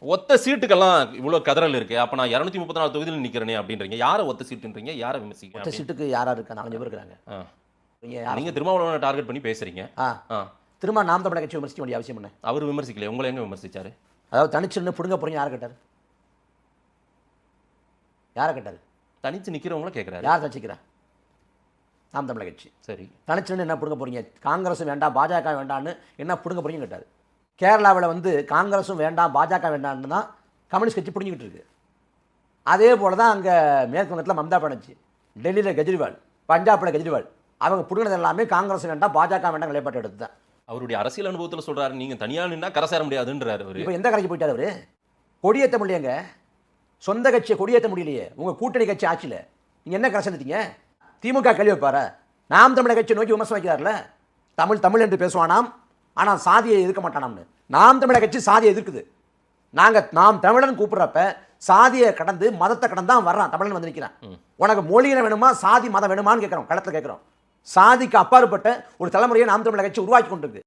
ஒத்த சீட்டுக்கெல்லாம் இவ்வளவு கதறல் இருக்கு. அப்ப நான் 234 தொகுதியில் நிக்கிறேனே அப்படின்றீங்க. யார ஒத்த சீட்டுன்றீங்க? யார விமர்சிக்கிறீங்க? ஒத்த சீட்டுக்கு யாரா இருக்கா? 4 பேர் இருக்காங்க. நீங்க திருமாவளவனை டார்கெட் பண்ணி பேசுறீங்க. திரும்ப நாம் தமிழர் கட்சி விமர்சிக்க வேண்டிய அவசியம் என்ன? அவர் விமர்சிக்கல. உங்களை எங்க விமர்சிச்சாரு? அதாவது தனிச்சு நின்று புடுங்க போறீங்க யாரை கேட்டாரு? யாரை கேட்டாரு? தனிச்சு நிக்கிறவங்கள கேட்கிறாரு. யார் தனிச்சுக்கிறா? நாம் தமிழர் கட்சி. சரி. தனிச்சு நின்று என்ன புடுங்க போறீங்க? காங்கிரஸும் வேண்டாம் பாஜக வேண்டான்னு என்ன புடுங்க போறீங்கன்னு கேட்டாரு. கேரளாவில் வந்து காங்கிரஸும் வேண்டாம் பாஜக வேண்டான்னு தான் கம்யூனிஸ்ட் கட்சி பிடிங்கிட்டு இருக்கு. அதே போல தான் அங்கே மேற்கு வங்கத்தில் மம்தா பானர்ஜி, டெல்லியில் கெஜ்ரிவால், பஞ்சாபில் கெஜ்ரிவால், அவங்க பிடுங்கினது எல்லாமே காங்கிரஸ் வேண்டாம் பாஜக வேண்டாம் நிலைப்பாட்டு எடுத்து தான். அவருடைய அரசியல் அனுபவத்தில் சொல்றாரு, நீங்க தனியா நின்னா கரை சேர முடியாதுன்றாரு. அவர் இப்போ எந்த கரைக்கு போயிட்டாரு? அவரு கொடியேற்ற முடியங்க, சொந்த கட்சியை கொடியேற்ற முடியலையே. உங்கள் கூட்டணி கட்சி ஆட்சியில் நீங்கள் என்ன கரை சேர்ந்துட்டீங்க? திமுக கேள்வி வைப்பார? நாம் தமிழர் கட்சியை நோக்கி விமர்சனம் வைக்கிறார்ல, தமிழ் தமிழ் என்று பேசுவானாம், ஆனால் சாதியை எதிர்க்க மாட்டானாம்னு. நாம் தமிழர் கட்சி சாதியை எதிர்க்குது. நாம் தமிழன் கூப்பிட்றப்ப சாதியை கடந்து மதத்தை கடந்து தான் வர்றான். தமிழன் வந்து நிற்கிறான். உனக்கு மொழியின வேணுமா சாதி மதம் வேணுமான்னு கேட்குறோம், களத்தில் கேட்குறோம். சாதிக்கு அப்பாற்பட்ட ஒரு தலைமுறையை நாம் தமிழர் கட்சி உருவாக்கி கொண்டிருக்கு.